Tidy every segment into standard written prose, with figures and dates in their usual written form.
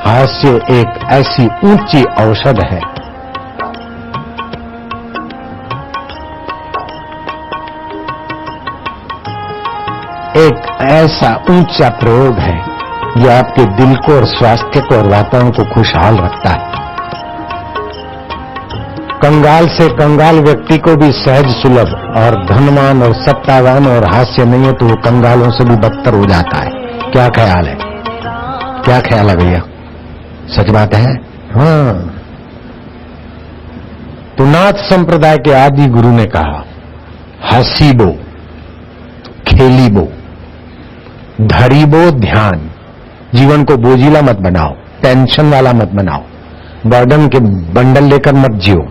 हास्य एक ऐसी ऊंची औषध है, एक ऐसा ऊंचा प्रयोग है जो आपके दिल को और स्वास्थ्य को और वातावरण को खुशहाल रखता है। कंगाल से कंगाल व्यक्ति को भी सहज सुलभ, और धनवान और सत्तावान और हास्य नहीं है तो वो कंगालों से भी बदतर हो जाता है। क्या ख्याल है? क्या ख्याल है भैया? सच बात है। हाँ, तो नाथ संप्रदाय के आदि गुरु ने कहा, हसीबो, खेलीबो, धरीबो ध्यान। जीवन को बोझिला मत बनाओ, टेंशन वाला मत बनाओ, बर्डन के बंडल लेकर मत जियो।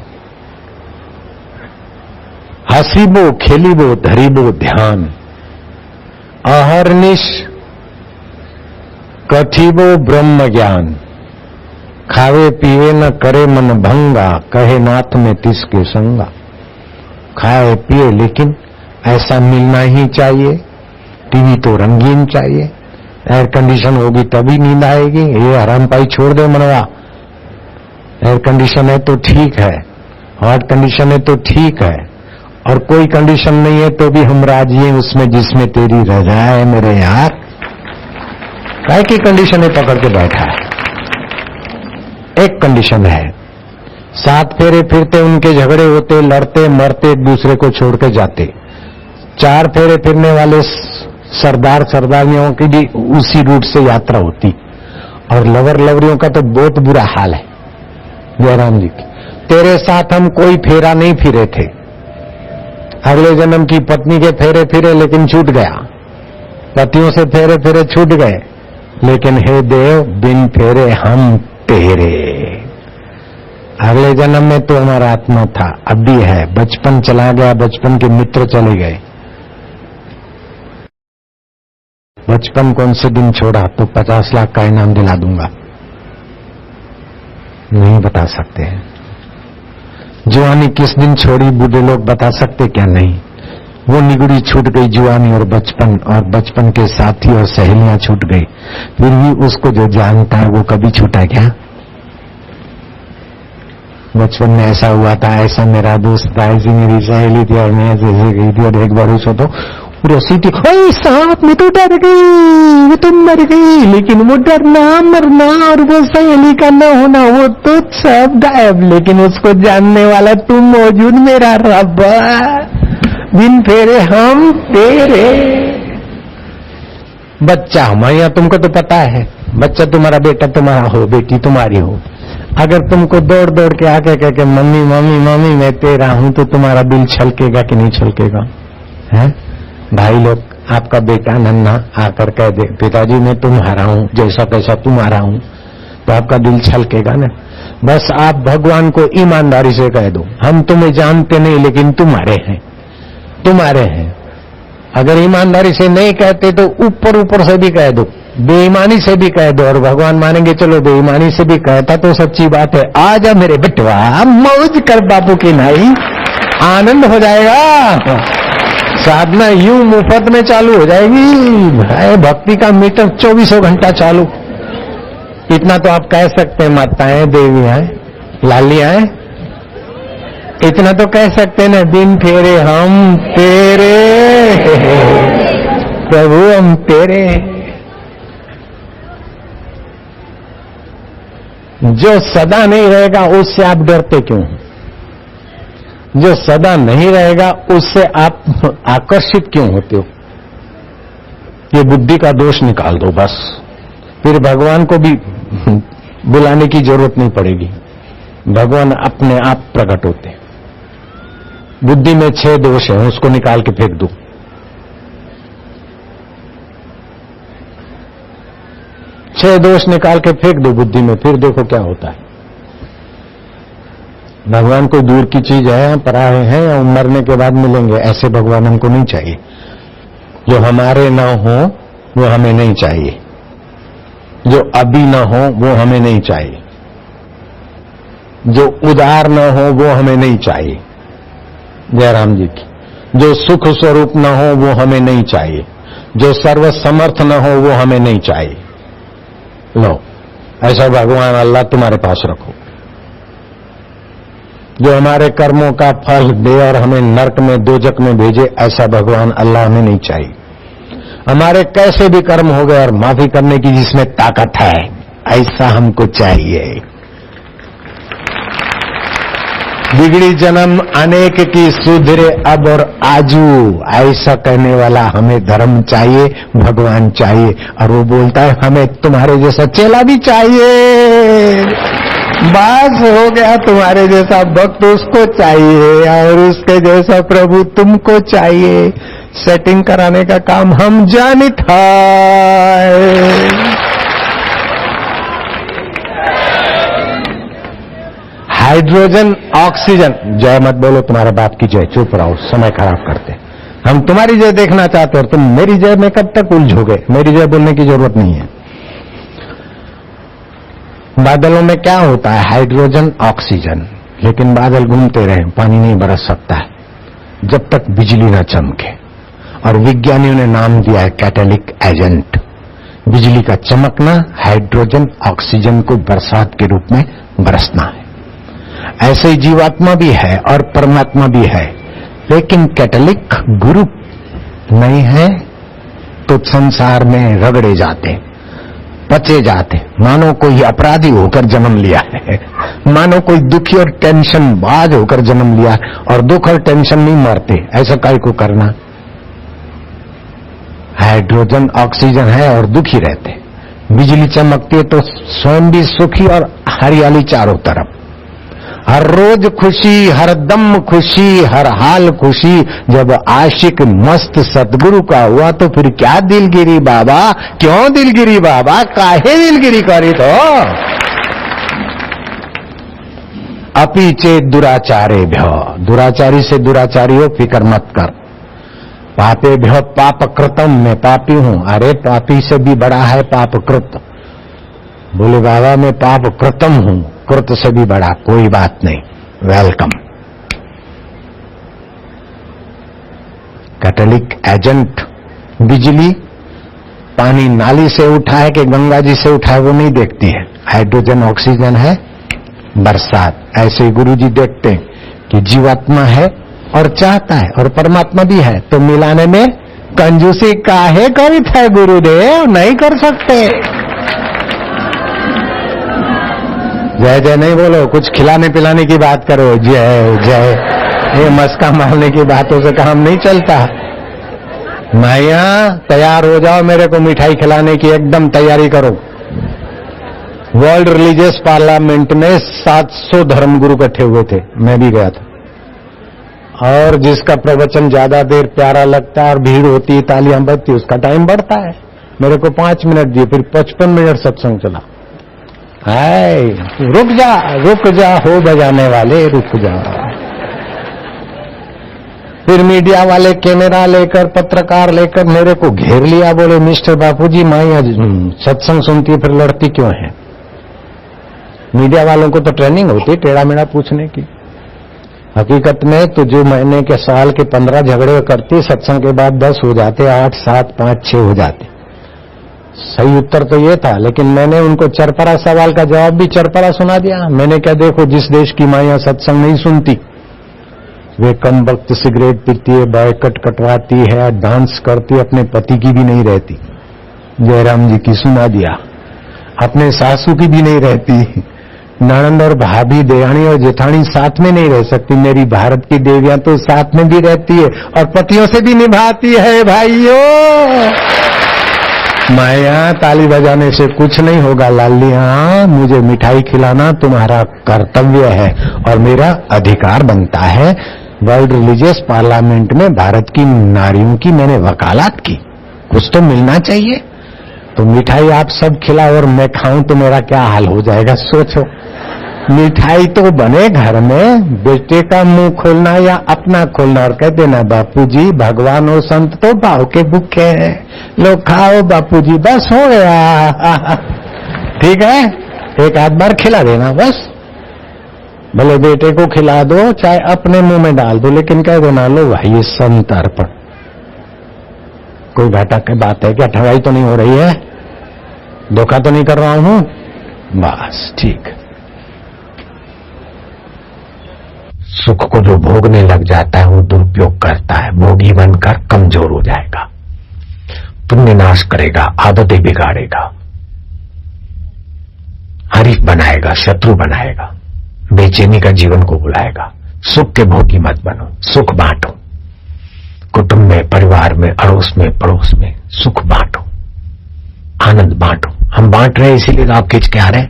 हसीबो, खेलीबो, धरीबो ध्यान। अहर्निश कथिबो ब्रह्म ज्ञान। खावे पीवे न करे मन भंगा, कहे नाथ में तिसके संगा। खाए पिए लेकिन ऐसा मिलना ही चाहिए। टीवी तो रंगीन चाहिए, एयर कंडीशन होगी तभी नींद आएगी। ये हराम पाई छोड़ दे मनवा। एयर कंडीशन है तो ठीक है, हॉट कंडीशन है तो ठीक है, और कोई कंडीशन नहीं है तो भी हम राजी हैं उसमें जिसमें तेरी रजा है मेरे यार। काय की कंडीशन है पकड़ के बैठा है? एक कंडीशन है, 7 फेरे फिरते उनके झगड़े होते, लड़ते मरते, एक दूसरे को छोड़ के जाते। 4 फेरे फिरने वाले सरदार सरदारियों की भी उसी रूट से यात्रा होती, और लवर लवरियों का तो बहुत बुरा हाल है। जयराम जी की, तेरे साथ हम कोई फेरा नहीं फिरे थे। अगले जन्म की पत्नी के फेरे फिरे लेकिन छूट गया, पतियों से फेरे फिरे छूट गए, लेकिन हे देव बिन फेरे हम तेरे। अगले जन्म में तो हमारा आत्मा था, अब भी है। बचपन चला गया, बचपन के मित्र चले गए। बचपन कौन से दिन छोड़ा तो 50 लाख का इनाम दिला दूंगा, नहीं बता सकते हैं। जवानी किस दिन छोड़ी बूढ़े लोग बता सकते क्या? नहीं। वो निगुड़ी छूट गई जवानी और बचपन के साथी और सहेलियां छूट गई, फिर भी उसको जो जानता है वो कभी छूटा क्या? बचपन में ऐसा हुआ था, ऐसा मेरा दोस्त था, ऐसी मेरी सहेली थी और मैं ऐसे गई थी, और एक बार उसको तो रसी थी, साथ में तो डर गई, वो तो मर गई, लेकिन वो डरना मरना और वो सहेली का न होना वो तो सब गायब, लेकिन उसको जानने वाला तू मौजूद मेरा रब। बिन फेरे हम तेरे। बच्चा हमारे, तुमको तो पता है, बच्चा तुम्हारा, बेटा तुम्हारा हो, बेटी तुम्हारी हो, अगर तुमको दौड़ दौड़ के आके कह के मम्मी मम्मी मम्मी मैं तेरा हूं, तो तुम्हारा दिल छलकेगा कि नहीं छलकेगा? है भाई लोग, आपका बेटा नन्हा आकर कह दे पिताजी मैं तुम्हारा हूं, जैसा कैसा तुम्हारा हूं, तो आपका दिल छलकेगा ना। बस आप भगवान को ईमानदारी से कह दो, हम तुम्हें जानते नहीं लेकिन तुम्हारे हैं, तुम्हारे हैं। अगर ईमानदारी से नहीं कहते तो ऊपर ऊपर से भी कह दो, बेईमानी से भी कह दो, और भगवान मानेंगे चलो बेईमानी से भी कहता तो सच्ची बात है। आजा मेरे बेटवा मौज कर बापू की नहीं, आनंद हो जाएगा। साधना यूं मुफ्त में चालू हो जाएगी भाई, भक्ति का मीटर 24 घंटा चालू। इतना तो आप कह सकते हैं, माताएं देवियां लालियां, इतना तो कह सकते हैं ना, बिन फेरे हम तेरे, प्रभु हम तेरे। जो सदा नहीं रहेगा उससे आप डरते क्यों? जो सदा नहीं रहेगा उससे आप आकर्षित क्यों होते हो? ये बुद्धि का दोष निकाल दो बस, फिर भगवान को भी बुलाने की जरूरत नहीं पड़ेगी, भगवान अपने आप प्रकट होते। बुद्धि में 6 दोष है, उसको निकाल के फेंक दो। छह दोष निकाल के फेंक दो बुद्धि में, फिर देखो क्या होता है। भगवान कोई दूर की चीज है, पराए हैं या मरने के बाद मिलेंगे, ऐसे भगवान हमको नहीं चाहिए। जो हमारे ना हो वो हमें नहीं चाहिए, जो अभी ना हो वो हमें नहीं चाहिए, जो उदार ना हो वो हमें नहीं चाहिए, जयराम जी की, जो सुख स्वरूप ना हो वो हमें नहीं चाहिए, जो सर्वसमर्थ ना हो वो हमें नहीं चाहिए। लो, ऐसा भगवान अल्लाह तुम्हारे पास रखो। जो हमारे कर्मों का फल दे और हमें नरक में दोजक में भेजे, ऐसा भगवान अल्लाह हमें नहीं चाहिए। हमारे कैसे भी कर्म हो गए और माफी करने की जिसमें ताकत है, ऐसा हमको चाहिए। बिगड़ी जन्म अनेक की सुधरे अब और आजू, ऐसा कहने वाला हमें धर्म चाहिए, भगवान चाहिए। और वो बोलता है हमें तुम्हारे जैसा चेला भी चाहिए। बस हो गया, तुम्हारे जैसा भक्त उसको चाहिए और उसके जैसा प्रभु तुमको चाहिए। सेटिंग कराने का काम हम जानित है। हाइड्रोजन ऑक्सीजन, जय मत बोलो, तुम्हारे बाप की जय, चुप रहो, समय खराब करते। हम तुम्हारी जय देखना चाहते हो और तुम मेरी जय में कब तक उलझोगे? मेरी जय बोलने की जरूरत नहीं है। बादलों में क्या होता है? Hydrogen oxygen. लेकिन बादल घूमते रहे, पानी नहीं बरस सकता है जब तक बिजली न चमके। और विज्ञानियों ने नाम दिया है कैटालिटिक एजेंट। बिजली का चमकना हाइड्रोजन ऑक्सीजन को बरसात के रूप में बरसना है। ऐसे ही जीवात्मा भी है और परमात्मा भी है, लेकिन कैटलिक ग्रुप नहीं है तो संसार में रगड़े जाते, पचे जाते। मानो कोई अपराधी होकर जन्म लिया है, मानो कोई दुखी और टेंशन बाज होकर जन्म लिया, और दुख और टेंशन नहीं मरते। ऐसा काय को करना? हाइड्रोजन ऑक्सीजन है और दुखी रहते। बिजली चमकती है तो स्वयं भी सुखी और हरियाली चारों तरफ। हर रोज खुशी, हर दम खुशी, हर हाल खुशी। जब आशिक मस्त सतगुरु का हुआ तो फिर क्या दिलगिरी बाबा, क्यों दिलगिरी बाबा, काहे दिलगिरी करी तो? अपीचे दुराचारे भ्यो, दुराचारी से दुराचारी हो, फिक्र मत कर। पापे भ्यो पाप कृतम, मैं पापी हूं। अरे पापी से भी बड़ा है पाप कृत। बोले बाबा मैं पाप कृतम हूं, कृत से भी बड़ा, कोई बात नहीं, वेलकम। कैटालिटिक एजेंट बिजली पानी नाली से उठा है कि गंगा जी से उठा है वो नहीं देखती है। हाइड्रोजन ऑक्सीजन है, बरसात। ऐसे ही गुरु जी देखते हैं कि जीवात्मा है और चाहता है और परमात्मा भी है, तो मिलाने में कंजूसी काहे करी है गुरुदेव? नहीं कर सकते। जय जय नहीं बोलो, कुछ खिलाने पिलाने की बात करो। जय जय, ये मस्का मारने की बातों से काम नहीं चलता। माया तैयार हो जाओ, मेरे को मिठाई खिलाने की एकदम तैयारी करो। वर्ल्ड रिलीजियस पार्लियामेंट में 700 धर्मगुरु इकट्ठे हुए थे, मैं भी गया था। और जिसका प्रवचन ज्यादा देर प्यारा लगता है और भीड़ होती है, तालियां बजती, उसका टाइम बढ़ता है। मेरे को 5 मिनट दिए, फिर 55 मिनट सत्संग चला। हाय रुक जा हो बजाने वाले, रुक जा। फिर मीडिया वाले कैमरा लेकर, पत्रकार लेकर मेरे को घेर लिया। बोले मिस्टर बापूजी, माया सत्संग सुनती है फिर लड़ती क्यों है? मीडिया वालों को तो ट्रेनिंग होती है टेढ़ा मेढ़ा पूछने की। हकीकत में तो जो महीने के साल के 15 झगड़े करती, सत्संग के बाद 10 हो जाते, 8, 7, 5, 6 हो जाते। सही उत्तर तो ये था, लेकिन मैंने उनको चरपरा सवाल का जवाब भी चरपरा सुना दिया। मैंने क्या, देखो जिस देश की माया सत्संग नहीं सुनती, वे कम वक्त सिगरेट पीती है, बायकट कटवाती है, डांस करती, अपने पति की भी नहीं रहती। जयराम जी की सुना दिया। अपने सासू की भी नहीं रहती। ननंद और भाभी, देरानी और जेठानी साथ में नहीं रह सकती। मेरी भारत की देवियां तो साथ में भी रहती है और पतियों से भी निभाती है। भाइयों, माया ताली बजाने से कुछ नहीं होगा लालिया। मुझे मिठाई खिलाना तुम्हारा कर्तव्य है और मेरा अधिकार बनता है। वर्ल्ड रिलीजियस पार्लियामेंट में भारत की नारियों की मैंने वकालत की, कुछ तो मिलना चाहिए। तो मिठाई आप सब खिलाओ और मैं खाऊं तो मेरा क्या हाल हो जाएगा, सोचो। मिठाई तो बने घर में, बेटे का मुंह खोलना या अपना खोलना और कह देना बापूजी भगवान और संत तो भाव के भूखे हैं, लो खाओ बापूजी, बस हो गया। ठीक है, एक आध बार खिला देना बस। भले बेटे को खिला दो चाहे अपने मुंह में डाल दो, लेकिन कह देना लो भाई ये संत अर्पण। कोई घाटा की बात है क्या? ठगाई तो नहीं हो रही है? धोखा तो नहीं कर रहा हूं? बस ठीक। सुख को जो भोगने लग जाता है वो दुरुपयोग करता है, भोगी बनकर कमजोर हो जाएगा, पुण्य नाश करेगा, आदतें बिगाड़ेगा, हरीफ बनाएगा, शत्रु बनाएगा, बेचैनी का जीवन को बुलाएगा। सुख के भोगी मत बनो, सुख बांटो, कुटुंब में, परिवार में, अड़ोस में, पड़ोस में सुख बांटो, आनंद बांटो। हम बांट रहे इसीलिए तो आप खिंच के आ रहे।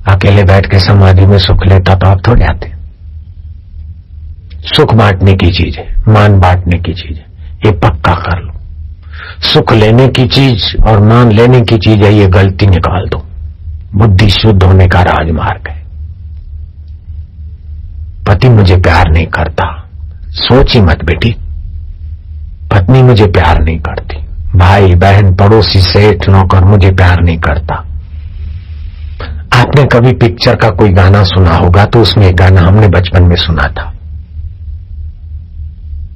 अकेले बैठ के समाधि में सुख लेता तो आप थोड़े आते। सुख बांटने की चीज है, मान बांटने की चीज है, ये पक्का कर लो। सुख लेने की चीज और मान लेने की चीज है, ये गलती निकाल दो। बुद्धि शुद्ध होने का राजमार्ग है। पति मुझे प्यार नहीं करता, सोची मत बेटी। पत्नी मुझे प्यार नहीं करती, भाई बहन पड़ोसी सेठ नौकर मुझे प्यार नहीं करता। आपने कभी पिक्चर का कोई गाना सुना होगा तो उसमें एक गाना हमने बचपन में सुना था।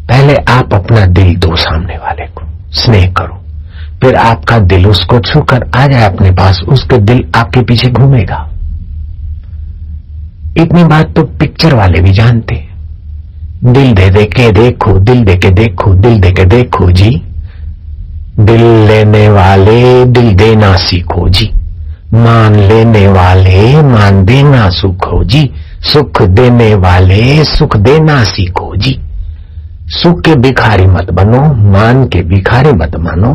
पहले आप अपना दिल दो सामने वाले को, स्नेह करो, फिर आपका दिल उसको छूकर आ जाए अपने पास, उसके दिल आपके पीछे घूमेगा। इतनी बात तो पिक्चर वाले भी जानते हैं। दिल दे के देखो, दिल दे के देखो, दिल दे के देखो जी, दिल लेने वाले दिल देना सीखो जी, मान लेने वाले मान देना सीखो जी, सुख देने वाले सुख देना सीखो जी। सुख के भिखारी मत बनो, मान के भिखारी मत मानो,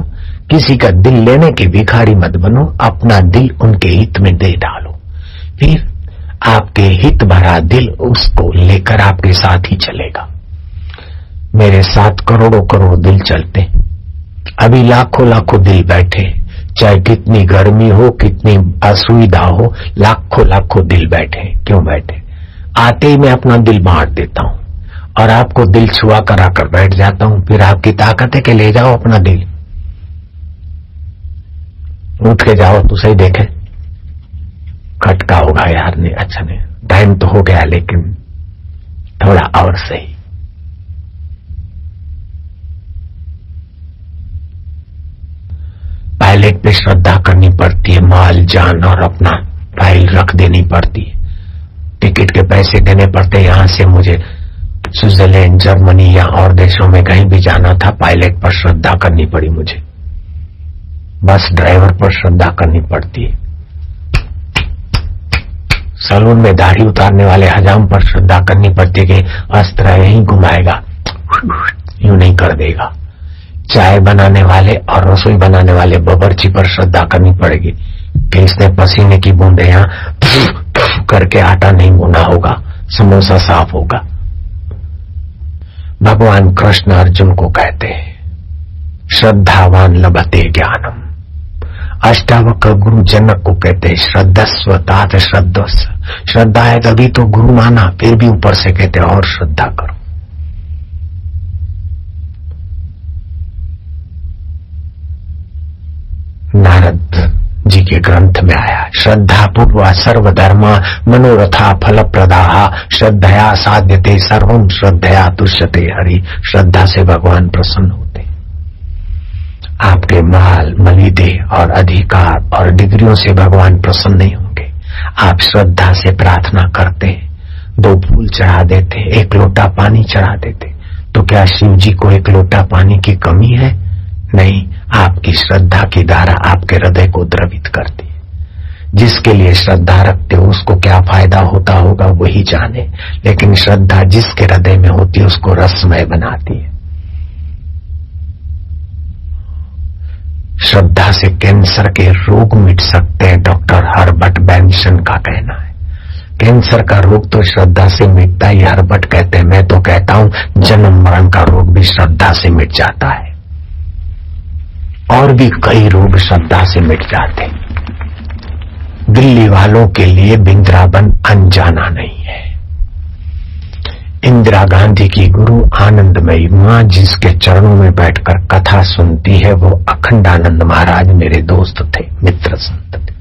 किसी का दिल लेने के भिखारी मत बनो, अपना दिल उनके हित में दे डालो, फिर आपके हित भरा दिल उसको लेकर आपके साथ ही चलेगा। मेरे साथ करोड़ों करोड़ दिल चलते, अभी लाखों लाखों दिल बैठे, चाहे कितनी गर्मी हो, कितनी असुविधा हो, लाखों लाखों दिल बैठे। क्यों बैठे? आते ही मैं अपना दिल बांट देता हूं और आपको दिल छुआ कर आकर बैठ जाता हूं। फिर आपकी ताकत है कि ले जाओ अपना दिल, उठ के जाओ तो सही। देखे खटका होगा यार, नहीं अच्छा नहीं, टाइम तो हो गया लेकिन थोड़ा और सही। पायलट पे श्रद्धा करनी पड़ती है, माल जान और अपना फाइल रख देनी पड़ती है, टिकट के पैसे देने पड़ते। यहां से मुझे स्विट्जरलैंड, जर्मनी या और देशों में कहीं भी जाना था, पायलट पर श्रद्धा करनी पड़ी मुझे, बस ड्राइवर पर श्रद्धा करनी पड़ती है, सलून में दाढ़ी उतारने वाले हजाम पर श्रद्धा करनी पड़ती है कि अस्त्र यहीं घुमाएगा, यूं नहीं कर देगा। चाय बनाने वाले और रसोई बनाने वाले बावर्ची पर श्रद्धा करनी पड़ेगी कि इसने पसीने की बूंदे यहां करके आटा नहीं गूंदा होगा, समोसा साफ होगा। भगवान कृष्ण अर्जुन को कहते हैं, श्रद्धावान लभते ज्ञानम। अष्टावक्र गुरु जनक को कहते हैं, श्रद्धस्व तात श्रद्धस्व। श्रद्धा है तभी तो गुरु माना, फिर भी ऊपर से कहते और श्रद्धा करो। नारद जी के ग्रंथ में आया, श्रद्धा पूर्वा सर्वधर्मा मनोरथा फल प्रदाहा, श्रद्धया साध्यते सर्वम श्रद्धया तुष्यते हरि। श्रद्धा से भगवान प्रसन्न होते। आपके माल मलिदे और अधिकार और डिग्रियों से भगवान प्रसन्न नहीं होंगे। आप श्रद्धा से प्रार्थना करते, 2 फूल चढ़ा देते, 1 लोटा पानी चढ़ा देते, तो क्या शिव जी को 1 लोटा पानी की कमी है? नहीं, आपकी श्रद्धा की धारा आपके हृदय को द्रवित करती है। जिसके लिए श्रद्धा रखते हो उसको क्या फायदा होता होगा वही जाने, लेकिन श्रद्धा जिसके हृदय में होती है उसको रसमय बनाती है। श्रद्धा से कैंसर के रोग मिट सकते हैं, डॉक्टर हर्बर्ट बेनिसन का कहना है। कैंसर का रोग तो श्रद्धा से मिटता ही, हर्बर्ट कहते हैं। मैं तो कहता हूं जन्म मरण का रोग भी श्रद्धा से मिट जाता है, और भी कई रोग श्रद्धा से मिट जाते। दिल्ली वालों के लिए वृंदावन अनजाना नहीं है। इंदिरा गांधी की गुरु आनंदमयी मां जिसके चरणों में बैठकर कथा सुनती है, वो अखंडानंद महाराज मेरे दोस्त थे, मित्र संत थे,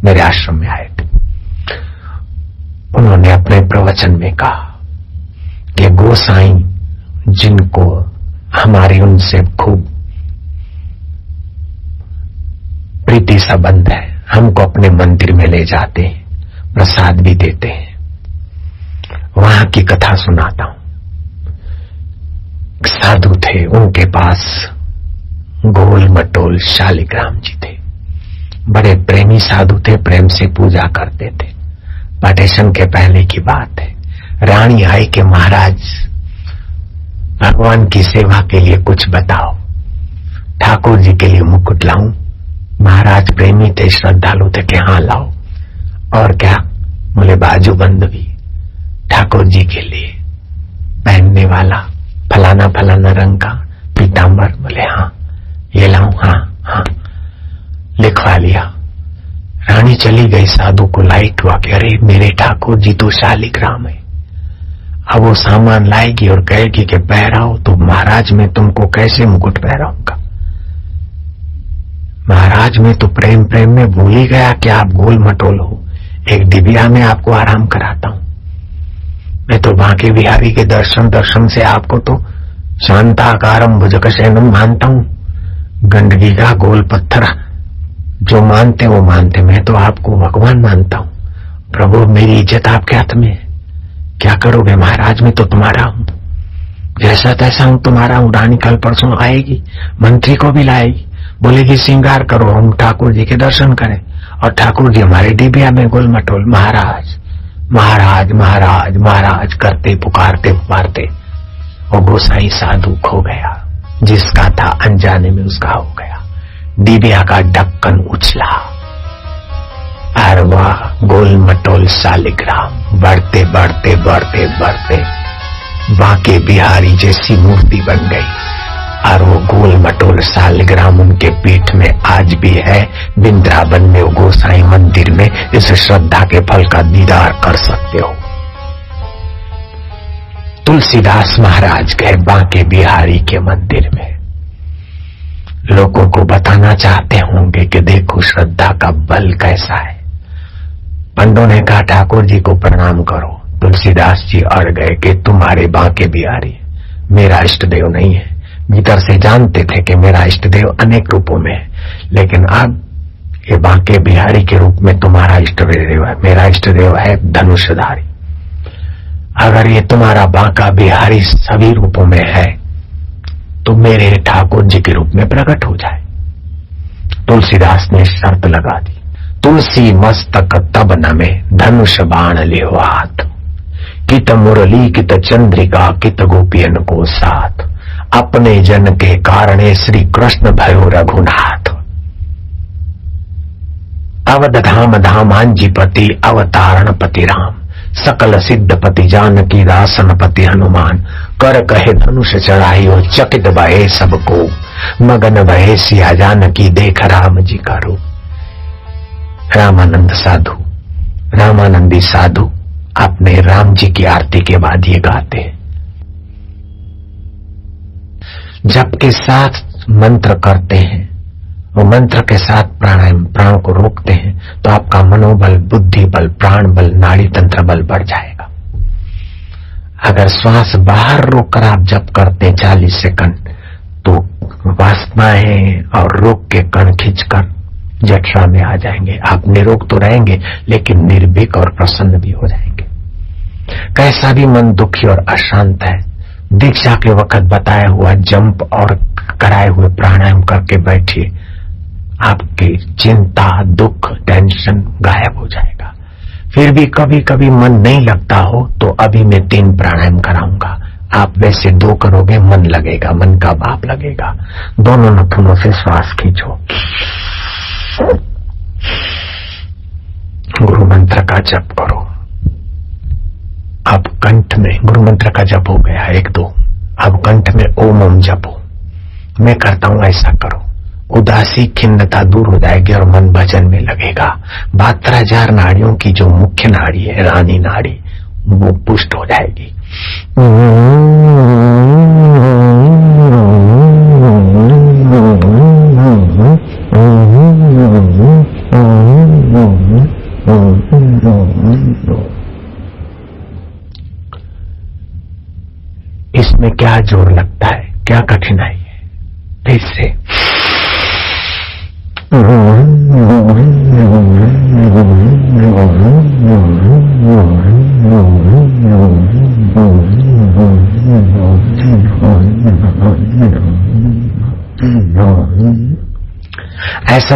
मेरे आश्रम में आए थे। उन्होंने अपने प्रवचन में कहा कि गोसाई जिनको हमारी उनसे खूब प्रीति संबंध है, हमको अपने मंदिर में ले जाते हैं, प्रसाद भी देते हैं। वहां की कथा सुनाता हूं। साधु थे, उनके पास गोल मटोल शालिग्राम जी थे। बड़े प्रेमी साधु थे, प्रेम से पूजा करते थे। पार्टीशन के पहले की बात है। रानी आई कि महाराज भगवान की सेवा के लिए कुछ बताओ, ठाकुर जी के लिए मुकुट लाऊं? महाराज प्रेमी थे, श्रद्धालु थे कि हाँ लाओ। और क्या? बोले बाजूबंद भी ठाकुर जी के लिए पहनने वाला फलाना फलाना रंग का पीतांबर। बोले हाँ ये लाऊं? हाँ हाँ, लिखवा लिया। रानी चली गई, साधु को लाइट हुआ कि अरे मेरे ठाकुर जी तो शालिग्राम है। अब वो सामान लाएगी और कहेगी कि पहराओ, तो महाराज मैं तुमको कैसे मुकुट पहराऊंगा? महाराज मैं तो प्रेम प्रेम में भूल ही गया कि आप गोल मटोल हो। एक डिबिया में आपको आराम कराता हूं। मैं तो बांके बिहारी के दर्शन से आपको तो शांताकारम भुजगशयनम मानता हूं। गंदगी का गोल पत्थर जो मानते वो मानते, मैं तो आपको भगवान मानता हूं। प्रभु मेरी इज्जत आपके हाथ में है, क्या करोगे? महाराज मैं तो तुम्हारा हूं, जैसा तैसा हूं, तुम्हारा हूं। रानी कल परसों आएगी, मंत्री को भी लाएगी, बोलेगी श्रृंगार करो, हम ठाकुर जी के दर्शन करें। और ठाकुर जी हमारे डिबिया में गोल मटोल महाराज महाराज महाराज महाराज करते पुकारते पुकारते वो गोसाई साधु खो गया। जिसका था अनजाने में उसका हो गया। डिबिया का ढक्कन उछला और वह गोल मटोल शालिग्राम बढ़ते बढ़ते बढ़ते बढ़ते बांके बिहारी जैसी मूर्ति बन गई। और वो गोल मटोल शालिग्राम उनके पीठ में आज भी है। वृंदावन में वो गोसाई मंदिर में इस श्रद्धा के फल का दीदार कर सकते हो। तुलसीदास महाराज गए बांके बिहारी के मंदिर में, लोगों को बताना चाहते होंगे कि देखो श्रद्धा का बल कैसा है। पंडों ने कहा ठाकुर जी को प्रणाम करो। तुलसीदास जी अड़ गए कि तुम्हारे बांके बिहारी मेरा इष्ट देव नहीं है। भीतर से जानते थे कि मेरा इष्ट देव अनेक रूपों में है, लेकिन अब ये बांके बिहारी के रूप में तुम्हारा इष्ट देव है। मेरा इष्ट देव है धनुषधारी। अगर ये तुम्हारा बांका बिहारी सभी रूपों में है तो मेरे ठाकुर जी के रूप में प्रकट हो जाए। तुलसीदास ने शर्त लगा दी, तुलसी मस्तक तब न में धनुष बाण लियो हाथ, कित मुरली कित चंद्रिका कित गोपियन को साथ, अपने जन के कारणे श्री कृष्ण भयो रघुनाथ। अवध धाम धामांजीपति अवतारण पति राम, सकल सिद्धपति जानकी दासन पति हनुमान, कर कहे धनुष चढ़ाइयो चकित भये सबको, मगन भये सिया जानकी देख राम जी का रूप। रामानंद साधु, रामानंदी साधु अपने राम जी की आरती के बाद ये गाते हैं, जप के साथ मंत्र करते हैं, वो मंत्र के साथ प्राणायाम प्राण को रोकते हैं तो आपका मनोबल, बुद्धि बल, प्राण बल, नाड़ी तंत्र बल बढ़ जाएगा। अगर श्वास बाहर रोककर आप जप करते हैं 40 सेकंड तो वासनाएं और रोग के कण खींचकर जठरा में आ जाएंगे। आप निरोग तो रहेंगे लेकिन निर्भीक और प्रसन्न भी हो जाएंगे। कैसा भी मन दुखी और अशांत है, दीक्षा के वक्त बताया हुआ जंप और कराए हुए प्राणायाम करके बैठिए, आपकी चिंता, दुख, टेंशन गायब हो जाएगा। फिर भी कभी कभी मन नहीं लगता हो तो अभी मैं 3 प्राणायाम कराऊंगा। आप वैसे 2 करोगे, मन लगेगा, मन का भाप लगेगा। दोनों नथुनों से श्वास खींचो, गुरु मंत्र का जप करो। अब कंठ में गुरु मंत्र का जप हो गया 1-2, अब कंठ में ओम जपो। मैं करता हूं, ऐसा करो। उदासी खिन्नता दूर हो जाएगी और मन भजन में लगेगा। 72,000 नाड़ियों की जो मुख्य नाड़ी है, रानी नाड़ी, वो पुष्ट हो जाएगी। इसमें क्या जोर लगता है, क्या कठिनाई है? फिर से ऐसा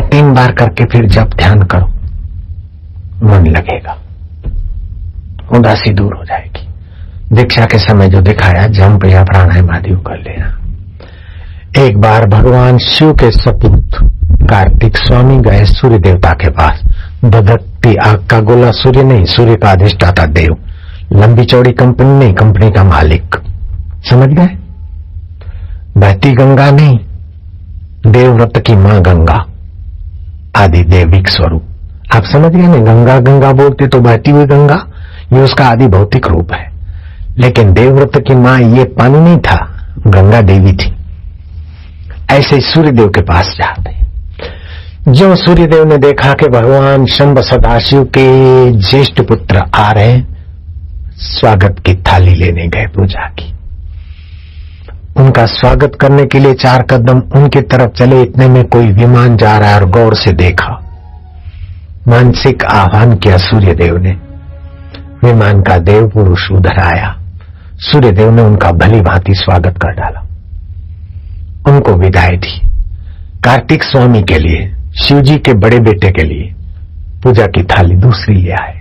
3 बार करके फिर जब ध्यान करो, मन लगेगा, उदासी दूर हो जाएगी। दीक्षा के समय जो दिखाया, जंप या प्राणायाम आदि कर लेना। एक बार भगवान शिव के सपूत कार्तिक स्वामी गए सूर्य देवता के पास। धधकती आग का गोला सूर्य नहीं, सूर्य का अधिष्ठाता देव। लंबी चौड़ी कंपनी नहीं, कंपनी का मालिक। समझ गए? बहती गंगा नहीं, देवव्रत की मां गंगा, आदि देविक स्वरूप। आप समझ गए ना? गंगा गंगा बोलते तो बहती हुई गंगा, ये उसका आदि भौतिक रूप है। लेकिन देवव्रत की मां ये पानी नहीं था, गंगा देवी थी। ऐसे सूर्यदेव के पास जाते। जो सूर्यदेव ने देखा कि भगवान शंभ सदाशिव के ज्येष्ठ पुत्र आ रहे, स्वागत की थाली लेने गए पूजा की। उनका स्वागत करने के लिए 4 कदम उनकी तरफ चले, इतने में कोई विमान जा रहा है और गौर से देखा। मानसिक आह्वान किया सूर्यदेव ने। विमान का देव पुरुष उधर आया। सूर्यदेव ने उनका भली भांति स्वागत कर डाला, उनको विदाई दी। कार्तिक स्वामी के लिए, शिव जी के बड़े बेटे के लिए पूजा की थाली दूसरी ले आए।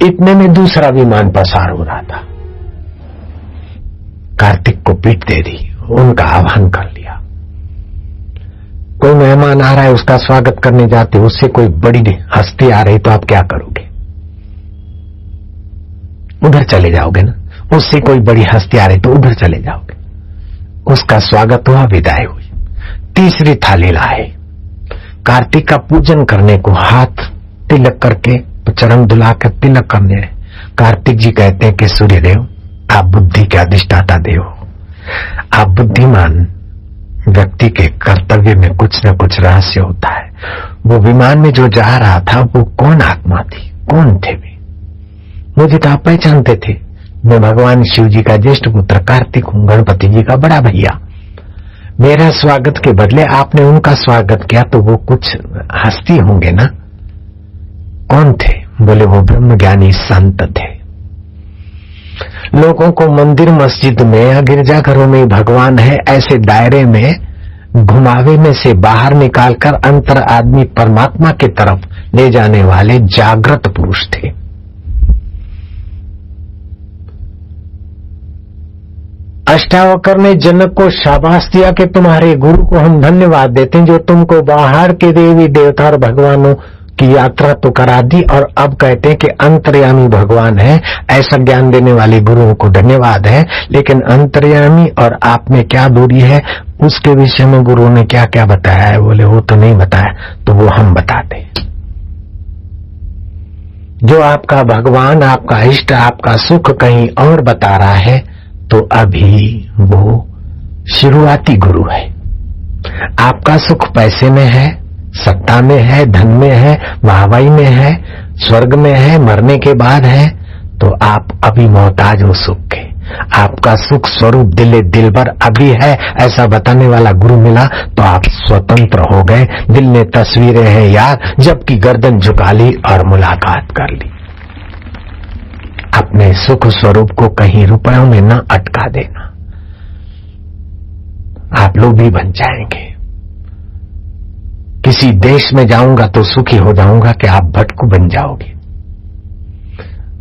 इतने में दूसरा विमान पसार हो रहा था। कार्तिक को पीठ दे दी, उनका आह्वान कर लिया। कोई मेहमान आ रहा है, उसका स्वागत करने जाते, उससे कोई बड़ी हस्ती आ रही तो आप क्या करोगे? उधर चले जाओगे ना। उससे कोई बड़ी हस्ती आ रही तो उधर चले जाओगे। उसका स्वागत हुआ, विदाई हुई। तीसरी थाली लाए। कार्तिक का पूजन करने को हाथ तिलक करके, चरण धुलाकर तिलक करने। कार्तिक जी कहते हैं कि सूर्यदेव, आप बुद्धि के अधिष्ठाता देव हो। आप बुद्धिमान व्यक्ति के कर्तव्य में कुछ न कुछ रहस्य होता है। वो विमान में जो जा रहा था वो कौन आत्मा थी, कौन थे वे? मुझे तो आप पहचानते थे। मैं भगवान शिव जी का ज्येष्ठ पुत्र कार्तिक हूं, गणपति जी का बड़ा भैया। मेरा स्वागत के बदले आपने उनका स्वागत किया तो वो कुछ हस्ती होंगे ना। कौन थे? बोले वो ब्रह्मज्ञानी संत थे। लोगों को मंदिर मस्जिद में या गिरजाघरों में भगवान है ऐसे दायरे में घुमावे में से बाहर निकालकर अंतर आदमी परमात्मा की तरफ ले जाने वाले जागृत पुरुष थे। अष्टावक्र ने जनक को शाबाश दिया कि तुम्हारे गुरु को हम धन्यवाद देते हैं जो तुमको बाहर के देवी देवता और भगवानों की यात्रा तो करा दी, और अब कहते हैं कि अंतर्यामी भगवान है। ऐसा ज्ञान देने वाले गुरुओं को धन्यवाद है। लेकिन अंतर्यामी और आप में क्या दूरी है, उसके विषय में गुरु ने क्या क्या बताया है? बोले वो तो नहीं बताया, तो वो हम बताते। जो आपका भगवान, आपका इष्ट, आपका सुख कहीं और बता रहा है तो अभी वो शुरुआती गुरु है। आपका सुख पैसे में है, सत्ता में है, धन में है, वाहवाही में है, स्वर्ग में है, मरने के बाद है, तो आप अभी मोहताज हो सुख के। आपका सुख स्वरूप दिले दिलबर अभी है, ऐसा बताने वाला गुरु मिला तो आप स्वतंत्र हो गए। दिल ने तस्वीरें हैं यार, जबकि गर्दन झुका ली और मुलाकात कर ली। अपने सुख स्वरूप को कहीं रुपयों में न अटका देना, आप लोभी बन जाएंगे। किसी देश में जाऊंगा तो सुखी हो जाऊंगा कि आप भटकू बन जाओगे।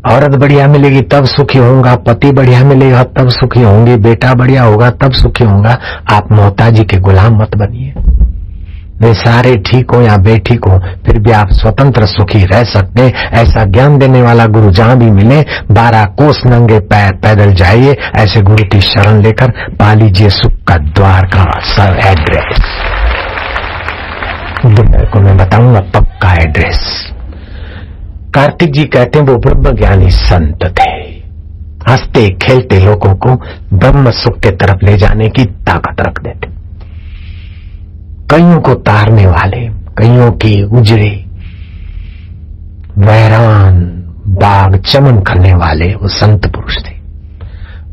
औरत बढ़िया मिलेगी तब सुखी होऊंगा, पति बढ़िया मिलेगा तब सुखी होंगे, बेटा बढ़िया होगा तब सुखी होऊंगा। आप मोहताजी के गुलाम मत बनिए। वे सारे ठीक हो या बेठीक हो, फिर भी आप स्वतंत्र सुखी रह सकते हैं। ऐसा ज्ञान देने वाला गुरु जहां भी मिले 12 कोस नंगे पैर पैदल जाइए। ऐसे गुरु की शरण लेकर पा लीजिए सुख का द्वार का सब एड्रेस। दोपहर को मैं बताऊंगा पक्का एड्रेस। कार्तिक जी कहते हैं वो ब्रह्म ज्ञानी संत थे। हंसते खेलते लोगों को ब्रह्म सुख के तरफ ले जाने की ताकत रख देते। कईयों को तारने वाले, कईयों की उजड़े वैरान बाग चमन करने वाले वो संत पुरुष थे।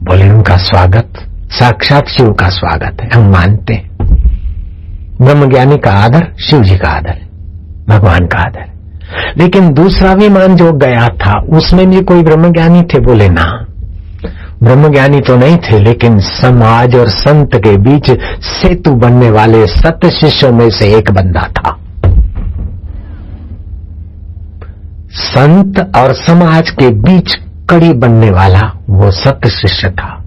बोले उनका स्वागत साक्षात शिव का स्वागत है, हम मानते हैं। ब्रह्मज्ञानी का आदर शिव जी का आदर है। भगवान का आदर। लेकिन दूसरा विमान जो गया था उसमें भी कोई ब्रह्मज्ञानी थे? बोले ना, ब्रह्मज्ञानी तो नहीं थे, लेकिन समाज और संत के बीच सेतु बनने वाले सत शिष्यों में से एक बंदा था। संत और समाज के बीच कड़ी बनने वाला वो सत शिष्य था।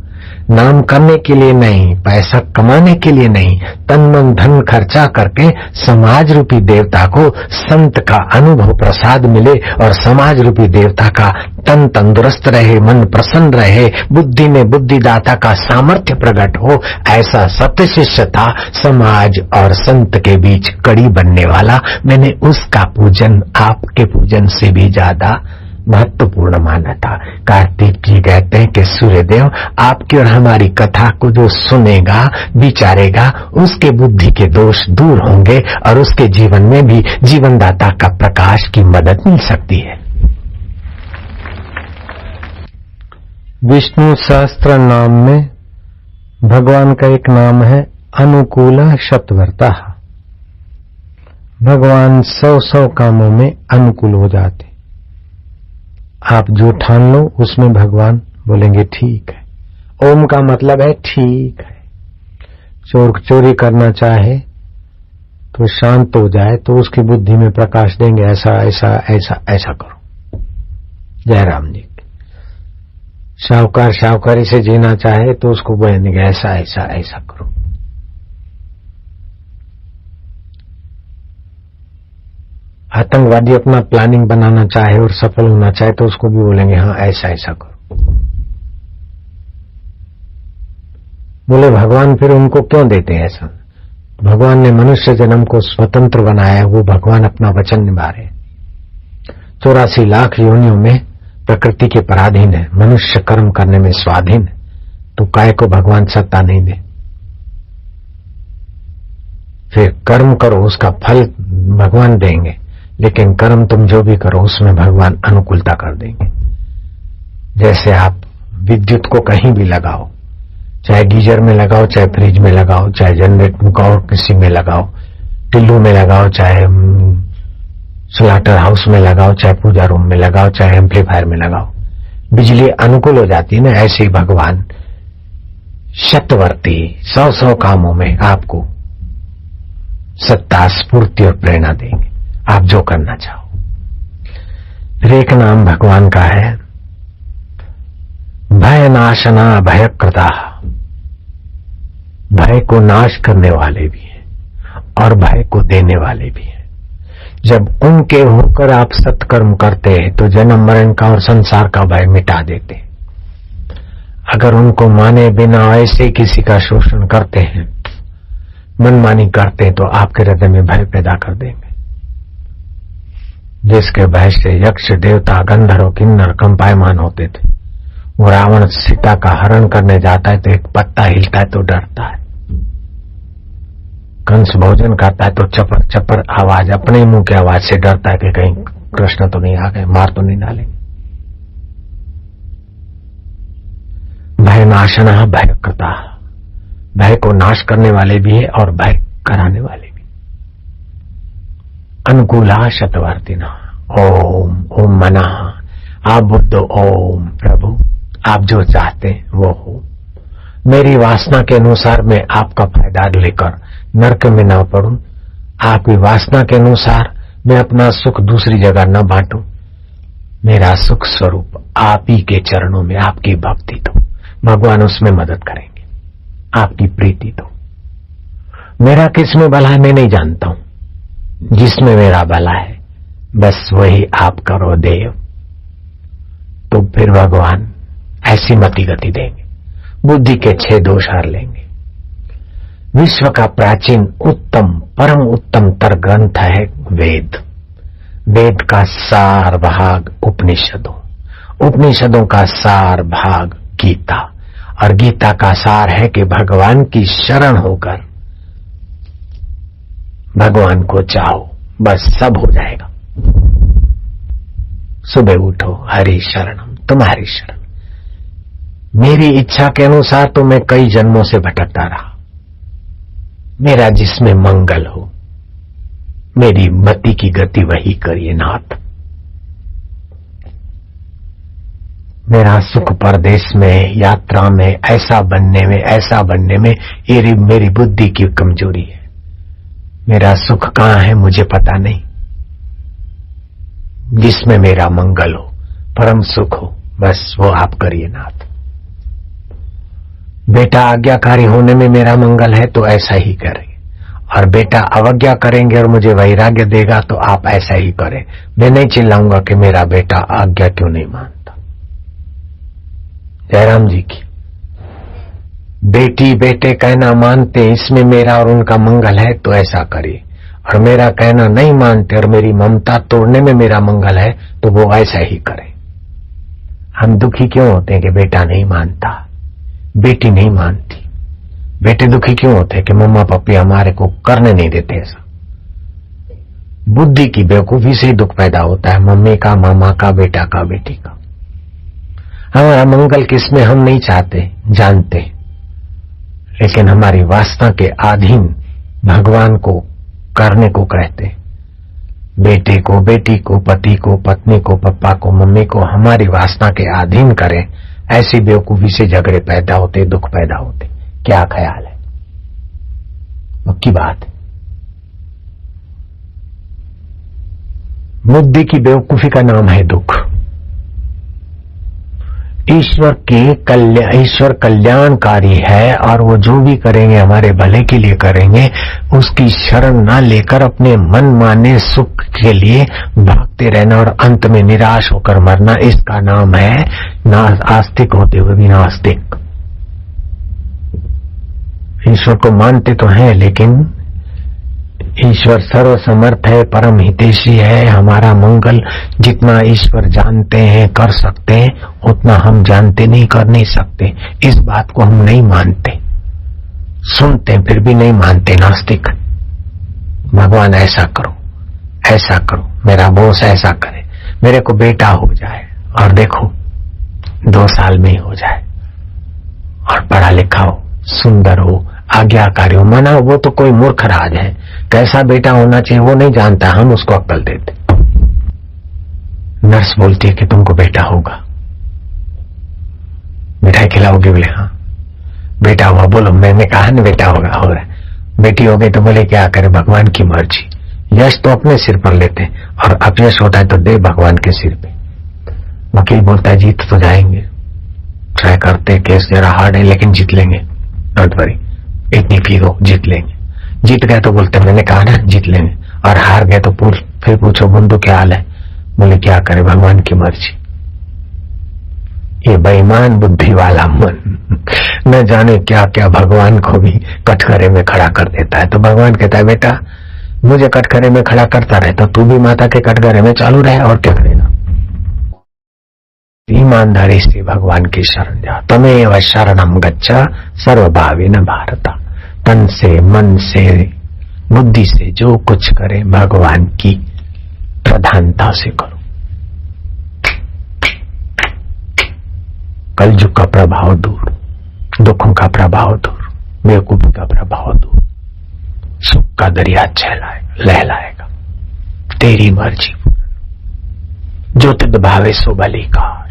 नाम करने के लिए नहीं, पैसा कमाने के लिए नहीं, तन मन धन खर्चा करके समाज रूपी देवता को संत का अनुभव प्रसाद मिले और समाज रूपी देवता का तन तंदुरुस्त रहे, मन प्रसन्न रहे, बुद्धि में बुद्धिदाता का सामर्थ्य प्रकट हो, ऐसा सत्य शिष्य था। समाज और संत के बीच कड़ी बनने वाला। मैंने उसका पूजन आपके पूजन से भी ज्यादा महत्वपूर्ण माना था। कार्तिक जी कहते हैं कि सूर्यदेव आपकी और हमारी कथा को जो सुनेगा, विचारेगा, उसके बुद्धि के दोष दूर होंगे और उसके जीवन में भी जीवनदाता का प्रकाश की मदद मिल सकती है। विष्णु सहस्त्र नाम में भगवान का एक नाम है अनुकूल शतवर्ता। भगवान 100 कामों में अनुकूल हो जाते। आप जो ठान लो उसमें भगवान बोलेंगे ठीक है। ओम का मतलब है ठीक है। चोर चोरी करना चाहे तो शांत हो जाए तो उसकी बुद्धि में प्रकाश देंगे, ऐसा ऐसा ऐसा ऐसा करो। जयराम जी। शाहूकार शाहूकारी से जीना चाहे तो उसको बोलेंगे ऐसा ऐसा ऐसा करो। आतंकवादी अपना प्लानिंग बनाना चाहे और सफल होना चाहे तो उसको भी बोलेंगे हाँ ऐसा ऐसा करो। बोले भगवान फिर उनको क्यों देते हैं ऐसा? भगवान ने मनुष्य जन्म को स्वतंत्र बनाया, वो भगवान अपना वचन निभा रहे। 84 लाख योनियों में प्रकृति के पराधीन है, मनुष्य कर्म करने में स्वाधीन है, तो काय को भगवान सत्ता नहीं दे? फिर कर्म करो, उसका फल भगवान देंगे, लेकिन कर्म तुम जो भी करो उसमें भगवान अनुकूलता कर देंगे। जैसे आप विद्युत को कहीं भी लगाओ, चाहे गीजर में लगाओ, चाहे फ्रिज में लगाओ, चाहे जनरेटर को और किसी में लगाओ, टिल्लू में लगाओ, चाहे स्लाटर हाउस में लगाओ, चाहे पूजा रूम में लगाओ, चाहे एम्पलीफायर में लगाओ, बिजली अनुकूल हो जाती है ना। ऐसे ही भगवान शतवर्ती 100 कामों में आपको सत्ता, स्फूर्ति और प्रेरणा देंगे, आप जो करना चाहो। फिर एक नाम भगवान का है भय नाशना भयकृता। भय को नाश करने वाले भी हैं और भय को देने वाले भी हैं। जब उनके होकर आप सत्कर्म करते हैं तो जन्म मरण का और संसार का भय मिटा देते हैं। अगर उनको माने बिना ऐसे किसी का शोषण करते हैं, मनमानी करते हैं, तो आपके हृदय में भय पैदा कर देंगे, जिसके भय से यक्ष देवता गंधर्व किन्नर कंपायमान होते थे। वो रावण सीता का हरण करने जाता है तो एक पत्ता हिलता है तो डरता है। कंस भोजन करता है तो चपर चपर आवाज, अपने मुंह की आवाज से डरता है कि कहीं कृष्ण तो नहीं आ गए, मार तो नहीं डालेंगे। भय नाशना भयकृता। भय को नाश करने वाले भी है और भय कराने वाले भी। अनुकूला शतवर्तिना। ओम ओम मना। आप बुद्धो ओम प्रभु, आप जो चाहते हैं वो हो। मेरी वासना के अनुसार मैं आपका फायदा लेकर नरक में न पड़ूं, आपकी वासना के अनुसार मैं अपना सुख दूसरी जगह न बांटूं। मेरा सुख स्वरूप आप ही के चरणों में आपकी भक्ति दो, भगवान उसमें मदद करेंगे। आपकी प्रीति दो। मेरा किसमें भला है मैं नहीं जानता हूं, जिसमें मेरा भला है बस वही आप करो देव। तो फिर भगवान ऐसी मति गति देंगे, बुद्धि के 6 दोष हर लेंगे। विश्व का प्राचीन उत्तम परम उत्तम तर ग्रंथ है वेद। वेद का सार भाग उपनिषदों, उपनिषदों का सार भाग गीता, और गीता का सार है कि भगवान की शरण होकर भगवान को चाहो, बस सब हो जाएगा। सुबह उठो, हरि शरणम, तुम्हारी शरण। मेरी इच्छा के अनुसार तो मैं कई जन्मों से भटकता रहा। मेरा जिसमें मंगल हो, मेरी मति की गति वही करिए नाथ। मेरा सुख परदेश में, यात्रा में, ऐसा बनने में ये मेरी बुद्धि की कमजोरी है। मेरा सुख कहाँ है मुझे पता नहीं। जिसमें मेरा मंगल हो, परम सुख हो, बस वो आप करिए नाथ। बेटा आज्ञाकारी होने में मेरा मंगल है तो ऐसा ही करेंगे, और बेटा अवज्ञा करेंगे और मुझे वैराग्य देगा तो आप ऐसा ही करें। मैं नहीं चिल्लाऊंगा कि मेरा बेटा आज्ञा क्यों नहीं मानता। जयराम जी की बेटी बेटे कहना मानते, इसमें मेरा और उनका मंगल है तो ऐसा करिए, और मेरा कहना नहीं मानते और मेरी ममता तोड़ने में मेरा मंगल है तो वो ऐसा ही करें। हम दुखी क्यों होते हैं कि बेटा नहीं मानता, बेटी नहीं मानती। बेटे दुखी क्यों होते हैं कि मम्मा पापी हमारे को करने नहीं देते। ऐसा बुद्धि की बेवकूफी से ही दुख पैदा होता है, मम्मी का, मामा का, बेटा का, बेटी का। हमारा मंगल किसमें हम नहीं चाहते, जानते, लेकिन हमारी वासना के अधीन भगवान को करने को कहते। बेटे को, बेटी को, पति को, पत्नी को, पप्पा को, मम्मी को हमारी वासना के अधीन करें, ऐसी बेवकूफी से झगड़े पैदा होते, दुख पैदा होते। क्या ख्याल है? पक्की बात। बुद्धि की बेवकूफी का नाम है दुख। ईश्वर कल्याणकारी है, और वो जो भी करेंगे हमारे भले के लिए करेंगे। उसकी शरण ना लेकर अपने मन माने सुख के लिए भागते रहना और अंत में निराश होकर मरना, इसका नाम है आस्तिक होते हुए भी नास्तिक। ईश्वर को मानते तो हैं, लेकिन ईश्वर सर्वसमर्थ है, परम हितैषी है। हमारा मंगल जितना ईश्वर जानते हैं, कर सकते हैं, उतना हम जानते नहीं, कर नहीं सकते। इस बात को हम नहीं मानते, सुनते हैं फिर भी नहीं मानते, नास्तिक। भगवान ऐसा करो, ऐसा करो, मेरा बॉस ऐसा करे, मेरे को बेटा हो जाए, और देखो 2 साल में ही हो जाए, और पढ़ा लिखा हो, सुंदर हो, आज्ञाकारी हो। माना वो तो कोई मूर्ख राज है, कैसा बेटा होना चाहिए वो नहीं जानता, हम उसको अक्ल देते। नर्स बोलती है कि तुमको बेटा होगा, मिठाई खिलाओगे? बोले हाँ। बेटा हुआ? बोलो मैंने कहा ना बेटा होगा, हो रहा है। बेटी हो गई तो बोले क्या करे, भगवान की मर्जी। यश तो अपने सिर पर लेते, और अपयश होता है तो दे भगवान के सिर पे। वकील बोलता है जीत तो जाएंगे, ट्राई करते, केस जरा हार्ड है लेकिन जीत लेंगे, डोंट वरी, इतनी फी दो, जीत लेंगे। जीत गए तो बोलते मैंने कहा ना जीत लेंगे, और हार गए तो फिर पूछो बंधु क्या हाल है, बोले क्या करे भगवान की मर्जी। ये बेईमान बुद्धि वाला मन न जाने क्या क्या भगवान को भी कटघरे में खड़ा कर देता है। तो भगवान कहता है बेटा मुझे कटघरे में खड़ा करता रहे तो तू भी माता के कटघरे में चालू रहे, और क्या करेगा। ईमानदारी से भगवान की शरण जा। तमेव शरणम गच्छ सर्वभावेन भारत। तन से, मन से, बुद्धि से जो कुछ करे भगवान की प्रधानता से करो। कलयुग का प्रभाव दूर, दुखों का प्रभाव दूर, बेवकूफी का प्रभाव दूर, सुख का दरिया लहलाएगा। तेरी मर्जी पूर्ण, जो तिद भावे सो बलिकार।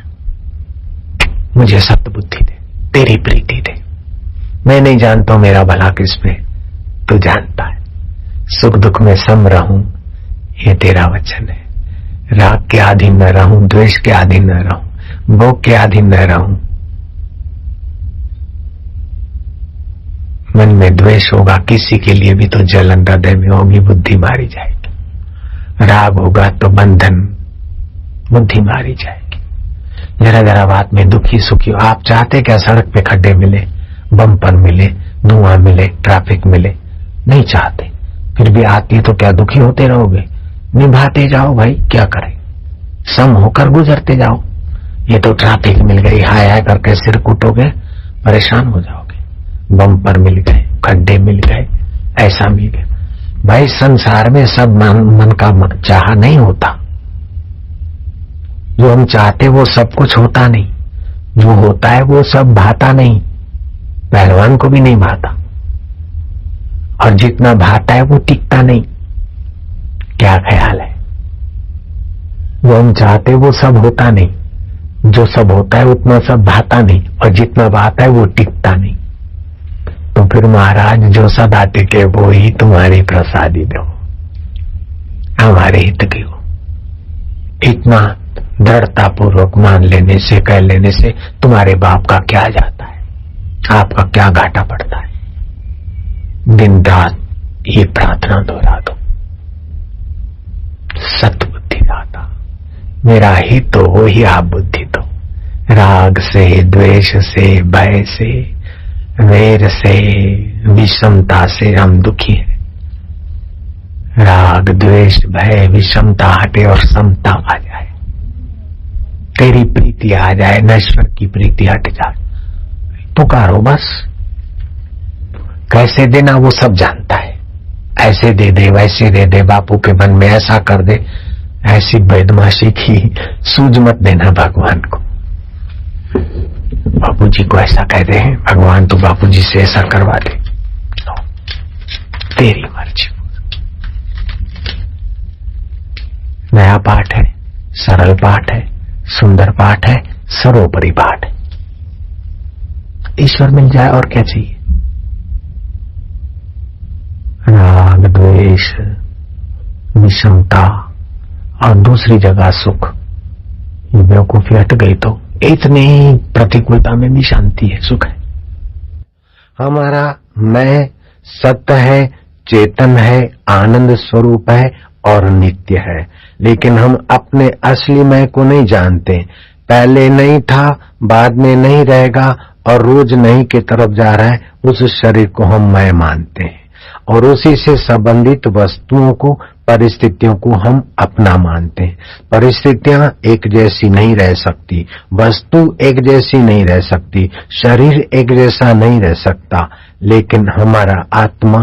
मुझे सत्य बुद्धि दे, तेरी प्रीति दे। मैं नहीं जानता मेरा भला किस पे, तू जानता है। सुख दुख में सम रहूं, ये तेरा वचन है। राग के अधीन न रहूं, द्वेष के अधीन न रहूं, भोग के अधीन न रहूं। मन में द्वेष होगा किसी के लिए भी तो जलन हृदय में होगी, बुद्धि मारी जाएगी। राग होगा तो बंधन, बुद्धि मारी जाएगी। जरा जरा बात में दुखी सुखी हो। आप चाहते क्या सड़क पे खड्डे मिले, बम्पर मिले, धुआं मिले, ट्रैफिक मिले? नहीं चाहते, फिर भी आती तो क्या दुखी होते रहोगे? निभाते जाओ भाई, क्या करें, सम होकर गुजरते जाओ। ये तो ट्रैफिक मिल गई, हाय हाय करके सिर कूटोगे, परेशान हो जाओगे। बम्पर मिल गए, खड्डे मिल गए, ऐसा मिल गया। भाई संसार में सब मन का चाह नहीं होता। जो हम चाहते वो सब कुछ होता नहीं, जो होता है वो सब भाता नहीं, पहलवान को भी नहीं भाता, और जितना भाता है वो टिकता नहीं। क्या ख्याल है? जो हम चाहते वो सब होता नहीं, जो सब होता है उतना सब भाता नहीं, और जितना भाता है वो टिकता नहीं। तो फिर महाराज जो सदा टिके वो ही तुम्हारी प्रसादी दो, हमारे हित की हो। इतना दृढ़ता पूर्वक मान लेने से, कह लेने से तुम्हारे बाप का क्या जाता है, आपका क्या घाटा पड़ता है। दिन रात ये प्रार्थना दोहरा दो, सतबुद्धि दाता मेरा हित हो ही आप बुद्धि दो। राग से, द्वेष से, भय से, वैर से, विषमता से हम दुखी हैं। राग, द्वेष, भय, विषमता हटे और समता आ जाए, तेरी प्रीति आ जाए, नश्वर की प्रीति हट जाए। पुकारो बस। कैसे देना वो सब जानता है, ऐसे दे दे, वैसे दे दे, बापू के मन में ऐसा कर दे, ऐसी बदमाशी की सूझ मत देना भगवान को। बापूजी को ऐसा कह दे, भगवान तो बापूजी से ऐसा करवा दे, तेरी मर्जी। नया पाठ है, सरल पाठ है, सुंदर पाठ है, सर्वोपरि पाठ है। ईश्वर मिल जाए और क्या चाहिए। राग, द्वेष, विषमता और दूसरी जगह सुख, ये बेवकूफी हट गई तो इतनी प्रतिकूलता में भी शांति है, सुख है। हमारा मैं सत्य है, चेतन है, आनंद स्वरूप है और नित्य है, लेकिन हम अपने असली मैं को नहीं जानते। पहले नहीं था, बाद में नहीं रहेगा और रोज नहीं की तरफ जा रहा है, उस शरीर को हम मैं मानते हैं और उसी से संबंधित वस्तुओं को, परिस्थितियों को हम अपना मानते हैं। परिस्थितियां एक जैसी नहीं रह सकती, वस्तु एक जैसी नहीं रह सकती, शरीर एक जैसा नहीं रह सकता, लेकिन हमारा आत्मा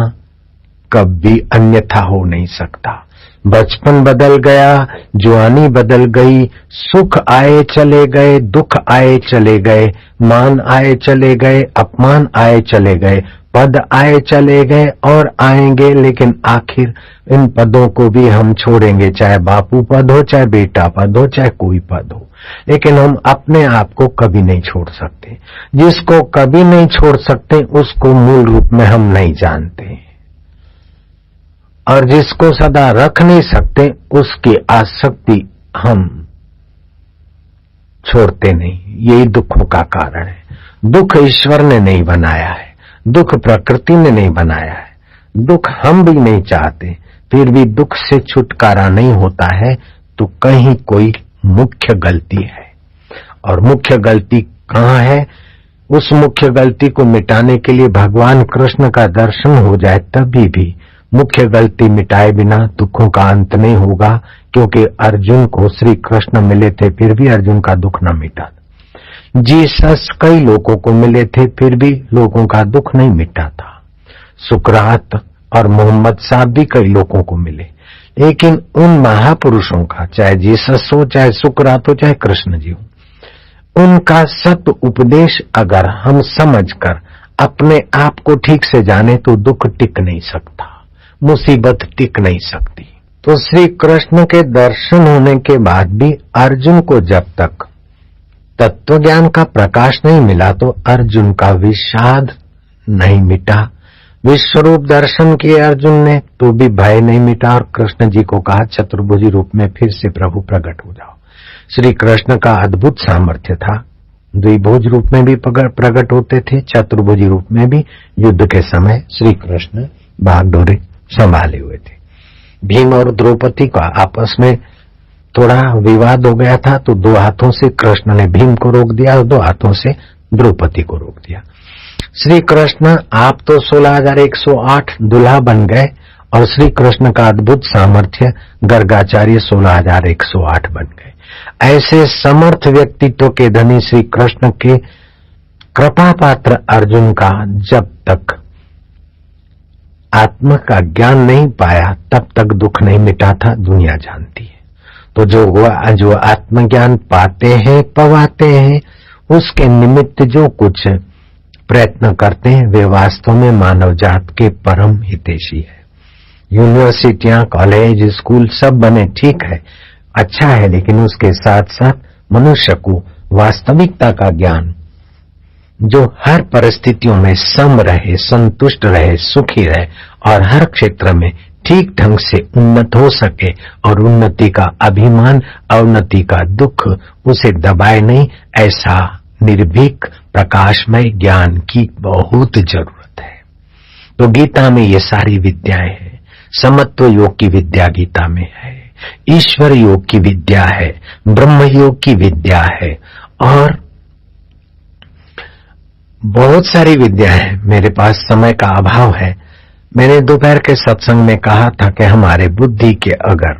कभी अन्यथा हो नहीं सकता। बचपन बदल गया, जवानी बदल गई, सुख आए चले गए, दुख आए चले गए, मान आए चले गए, अपमान आए चले गए, पद आए चले गए और आएंगे, लेकिन आखिर इन पदों को भी हम छोड़ेंगे, चाहे बापू पद हो, चाहे बेटा पद हो, चाहे कोई पद हो, लेकिन हम अपने आप को कभी नहीं छोड़ सकते। जिसको कभी नहीं छोड़ सकते उसको मूल रूप में हम नहीं जानते, और जिसको सदा रख नहीं सकते उसकी आसक्ति हम छोड़ते नहीं। यही दुखों का कारण है। दुख ईश्वर ने नहीं बनाया है, दुख प्रकृति ने नहीं बनाया है, दुख हम भी नहीं चाहते, फिर भी दुख से छुटकारा नहीं होता है तो कहीं कोई मुख्य गलती है। और मुख्य गलती कहाँ है? उस मुख्य गलती को मिटाने के लिए भगवान कृष्ण का दर्शन हो जाए तभी भी। मुख्य गलती मिटाए बिना दुखों का अंत नहीं होगा, क्योंकि अर्जुन को श्री कृष्ण मिले थे फिर भी अर्जुन का दुख न मिटा। जीसस कई लोगों को मिले थे फिर भी लोगों का दुख नहीं मिटा था। सुकरात और मोहम्मद साहब भी कई लोगों को मिले, लेकिन उन महापुरुषों का, चाहे जीसस हो, चाहे सुकरात हो, चाहे कृष्ण जी हो, उनका सत्य उपदेश अगर हम समझकर अपने आप को ठीक से जाने तो दुख टिक नहीं सकता, मुसीबत टिक नहीं सकती। तो श्री कृष्ण के दर्शन होने के बाद भी अर्जुन को जब तक तत्व ज्ञान का प्रकाश नहीं मिला तो अर्जुन का विषाद नहीं मिटा। विश्वरूप दर्शन किए अर्जुन ने तो भी भय नहीं मिटा, और कृष्ण जी को कहा चतुर्भुजी रूप में फिर से प्रभु प्रकट हो जाओ। श्री कृष्ण का अद्भुत सामर्थ्य था, द्विभुज रूप में भी प्रकट होते थे, चतुर्भुजी रूप में भी। युद्ध के समय श्री कृष्ण बागडोरे संभाले हुए थे। भीम और द्रौपदी का आपस में थोड़ा विवाद हो गया था, तो दो हाथों से कृष्ण ने भीम को रोक दिया और दो हाथों से द्रौपदी को रोक दिया। श्री कृष्ण आप तो 16,108 दुल्हा बन गए, और श्री कृष्ण का अद्भुत सामर्थ्य गर्गाचार्य 16,108 बन गए। ऐसे समर्थ व्यक्तित्व के धनी श्री कृष्ण के कृपा पात्र अर्जुन का जब तक आत्मा का ज्ञान नहीं पाया तब तक दुख नहीं मिटा था, दुनिया जानती है। तो जो आत्मज्ञान पाते हैं, पवाते हैं, उसके निमित्त जो कुछ प्रयत्न करते हैं वे वास्तव में मानव जात के परम हितैषी है। यूनिवर्सिटियां, कॉलेज, स्कूल सब बने, ठीक है, अच्छा है, लेकिन उसके साथ साथ मनुष्य को वास्तविकता का ज्ञान, जो हर परिस्थितियों में सम रहे, संतुष्ट रहे, सुखी रहे और हर क्षेत्र में ठीक ढंग से उन्नत हो सके, और उन्नति का अभिमान, अवनति का दुख उसे दबाए नहीं, ऐसा निर्भीक प्रकाशमय ज्ञान की बहुत जरूरत है। तो गीता में ये सारी विद्याएं हैं। समत्व योग की विद्या गीता में है, ईश्वर योग की विद्या है, ब्रह्म योग की विद्या है, और बहुत सारी विद्या है। मेरे पास समय का अभाव है। मैंने दोपहर के सत्संग में कहा था कि हमारे बुद्धि के अगर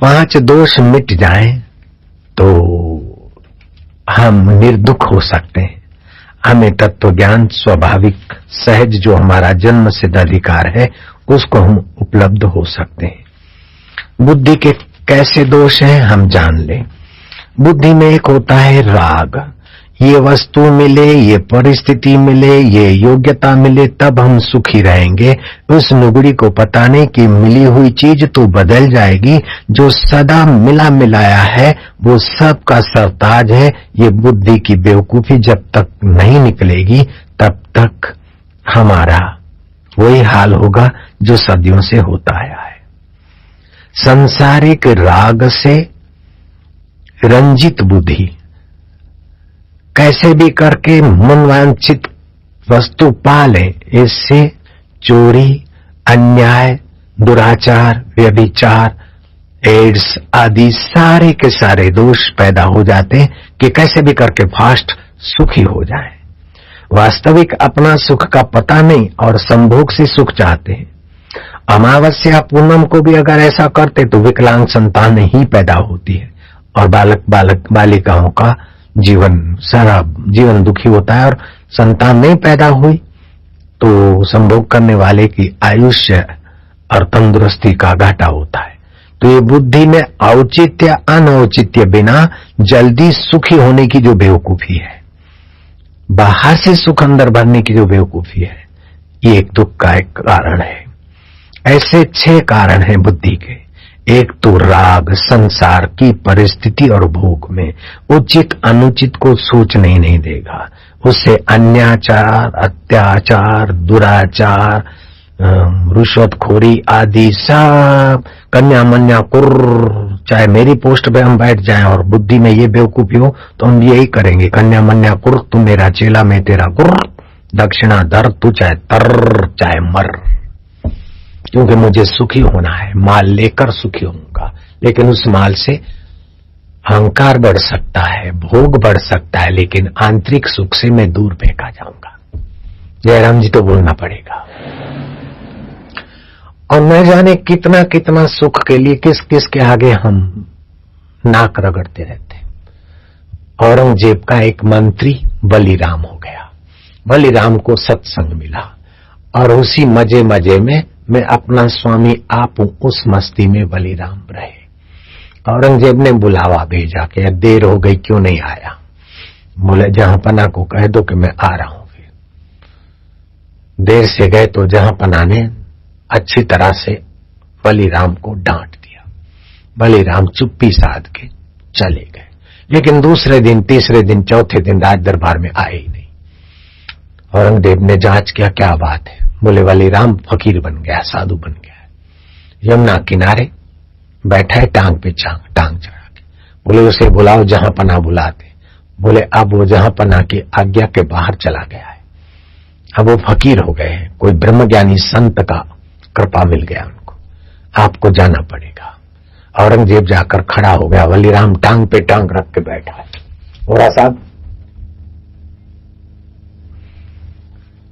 5 दोष मिट जाएं तो हम निर्दुख हो सकते हैं। हमें तत्व ज्ञान स्वाभाविक सहज जो हमारा जन्म सिद्ध अधिकार है उसको हम उपलब्ध हो सकते हैं। बुद्धि के कैसे दोष हैं हम जान लें। बुद्धि में एक होता है राग, ये वस्तु मिले, ये परिस्थिति मिले, ये योग्यता मिले तब हम सुखी रहेंगे। उस नुगड़ी को पता नहीं कि मिली हुई चीज तो बदल जाएगी, जो सदा मिला मिलाया है वो सब का सरताज है। ये बुद्धि की बेवकूफी जब तक नहीं निकलेगी तब तक हमारा वही हाल होगा जो सदियों से होता आया है। सांसारिक राग से रंजित बुद्धि कैसे भी करके मनवांछित वस्तु पा ले, इससे चोरी, अन्याय, दुराचार, व्यभिचार, एड्स आदि सारे के सारे दोष पैदा हो जाते हैं कि कैसे भी करके फास्ट सुखी हो जाए। वास्तविक अपना सुख का पता नहीं और संभोग से सुख चाहते हैं। अमावस्या पूनम को भी अगर ऐसा करते तो विकलांग संतान ही पैदा होती है और बालिकाओं का सारा जीवन दुखी होता है, और संतान नहीं पैदा हुई तो संभोग करने वाले की आयुष्य और तंदुरुस्ती का घाटा होता है। तो ये बुद्धि में औचित्य अनौचित्य बिना जल्दी सुखी होने की जो बेवकूफी है, बाहर से सुख अंदर भरने की जो बेवकूफी है, ये एक दुख का एक कारण है। ऐसे 6 कारण हैं बुद्धि के। एक तो राग, संसार की परिस्थिति और भोग में उचित अनुचित को सोचने ही नहीं देगा। उससे अन्याचार, अत्याचार, दुराचार, रुश्वतखोरी आदि सब कन्या मन्या कुर्र, चाहे मेरी पोस्ट पे हम बैठ जाएं और बुद्धि में ये बेवकूफी हो तो हम यही करेंगे, कन्या मन्या कुर्र, तू मेरा चेला मैं तेरा गुर्र, दक्षिणा दर, तू चाहे तर चाहे मर, क्योंकि मुझे सुखी होना है, माल लेकर सुखी होऊंगा। लेकिन उस माल से अहंकार बढ़ सकता है, भोग बढ़ सकता है, लेकिन आंतरिक सुख से मैं दूर फेंका जाऊंगा। जयराम जी तो बोलना पड़ेगा। और न जाने कितना कितना सुख के लिए किस किस के आगे हम नाक रगड़ते रहते। औरंगजेब का एक मंत्री बलीराम हो गया। बलीराम को सत्संग मिला और उसी मजे मजे में मैं अपना स्वामी आप हूं, उस मस्ती में बलीराम रहे। औरंगजेब ने बुलावा भेजा कि देर हो गई क्यों नहीं आया। बोले जहां पना को कह दो कि मैं आ रहा हूं। फिर देर से गए तो जहां पना ने अच्छी तरह से बलीराम को डांट दिया। बलीराम चुप्पी साध के चले गए, लेकिन दूसरे दिन, तीसरे दिन, चौथे दिन राज दरबार में आए ही नहीं। औरंगजेब ने जांच किया क्या बात है। बोले बलीराम फकीर बन गया, साधु बन गया, यमुना किनारे बैठा है टांग पे टांग चढ़ा के। बोले उसे बुलाओ जहां पना बुलाते। बोले अब वो जहां पना की आज्ञा के बाहर चला गया है, अब वो फकीर हो गए हैं, कोई ब्रह्मज्ञानी संत का कृपा मिल गया उनको, आपको जाना पड़ेगा। औरंगजेब जाकर खड़ा हो गया, बलीराम टांग पे टांग रख के बैठा है। बोरा साहब,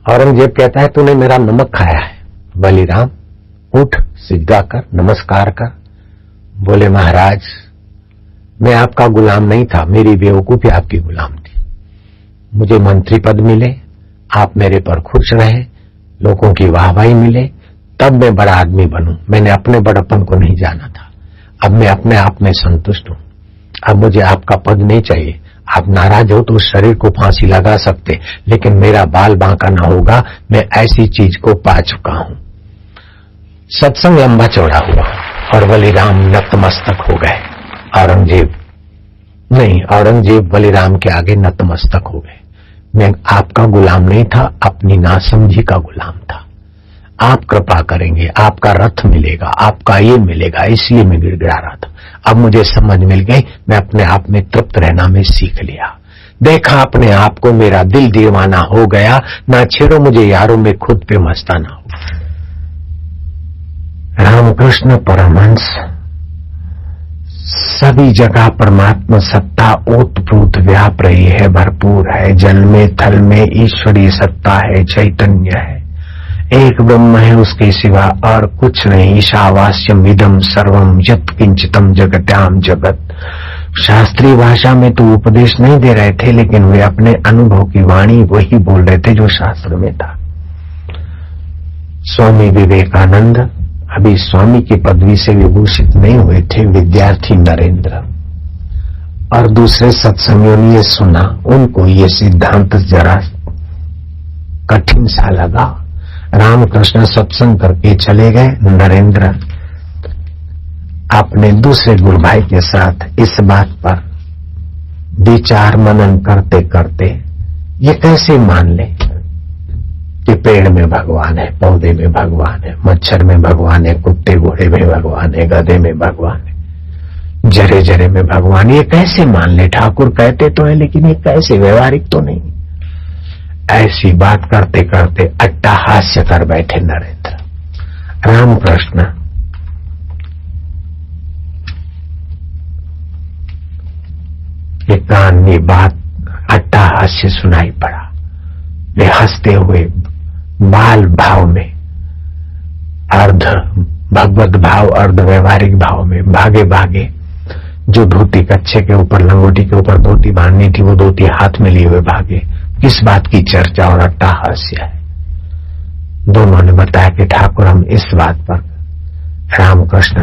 औरंगजेब कहता है तूने मेरा नमक खाया है। बलीराम उठ, सिजदा कर, नमस्कार कर। बोले महाराज मैं आपका गुलाम नहीं था, मेरी बेवकूफी आपकी गुलाम थी। मुझे मंत्री पद मिले, आप मेरे पर खुश रहे, लोगों की वाहवाही मिले, तब मैं बड़ा आदमी बनूं। मैंने अपने बड़प्पन को नहीं जाना था। अब मैं अपने आप में संतुष्ट हूं। अब मुझे आपका पद नहीं चाहिए। आप नाराज हो तो उस शरीर को फांसी लगा सकते, लेकिन मेरा बाल बांका ना होगा। मैं ऐसी चीज को पा चुका हूं। सत्संग लंबा चौड़ा हुआ और बलिराम नतमस्तक हो गए। औरंगजेब बलिराम के आगे नतमस्तक हो गए। मैं आपका गुलाम नहीं था, अपनी नासमझी का गुलाम था। आप कृपा करेंगे, आपका रथ मिलेगा, आपका ये मिलेगा, इसलिए मैं गिड़गिड़ा रहा था। अब मुझे समझ मिल गई, मैं अपने आप में तृप्त रहना में सीख लिया। देखा अपने आप को, मेरा दिल दीवाना हो गया। ना छेड़ो मुझे यारों में खुद पे मस्ताना हो। रामकृष्ण परमहंस सभी जगह परमात्मा सत्ता ओतप्रोत व्याप रही है, भरपूर है। जल में थल में ईश्वरीय सत्ता है, चैतन्य है। एक ब्रह्म है, उसके सिवा और कुछ नहीं। ईशावास्यम इदम सर्वम यत् किंचितम जगत्याम जगत। शास्त्रीय भाषा में तो उपदेश नहीं दे रहे थे, लेकिन वे अपने अनुभव की वाणी वही बोल रहे थे जो शास्त्र में था। स्वामी विवेकानंद अभी स्वामी की पदवी से विभूषित नहीं हुए थे। विद्यार्थी नरेंद्र और दूसरे सत्संगियों ने ये सुना, उनको ये सिद्धांत जरा कठिन सा लगा। रामकृष्ण सत्संग करके चले गए। नरेंद्र अपने दूसरे गुरु भाई के साथ इस बात पर विचार मनन करते करते ये कैसे मान ले कि पेड़ में भगवान है, पौधे में भगवान है, मच्छर में भगवान है, कुत्ते घोड़े में भगवान है, गधे में भगवान है, जरे जरे में भगवान, ये कैसे मान ले? ठाकुर कहते तो है, लेकिन ये कैसे? व्यवहारिक तो नहीं। ऐसी बात करते करते अट्टहास्य कर बैठे नरेंद्र। रामकृष्ण ये कान ये बात अट्टहास्य सुनाई पड़ा। वे हंसते हुए बाल भाव में, अर्ध भगवत भाव अर्ध व्यवहारिक भाव में भागे भागे जो धोती कच्छे के ऊपर लंगोटी के ऊपर धोती बांधनी थी, वो धोती हाथ में लिए हुए भागे। किस बात की चर्चा और अट्टहास्य है? दोनों ने बताया कि ठाकुर हम इस बात पर, रामकृष्ण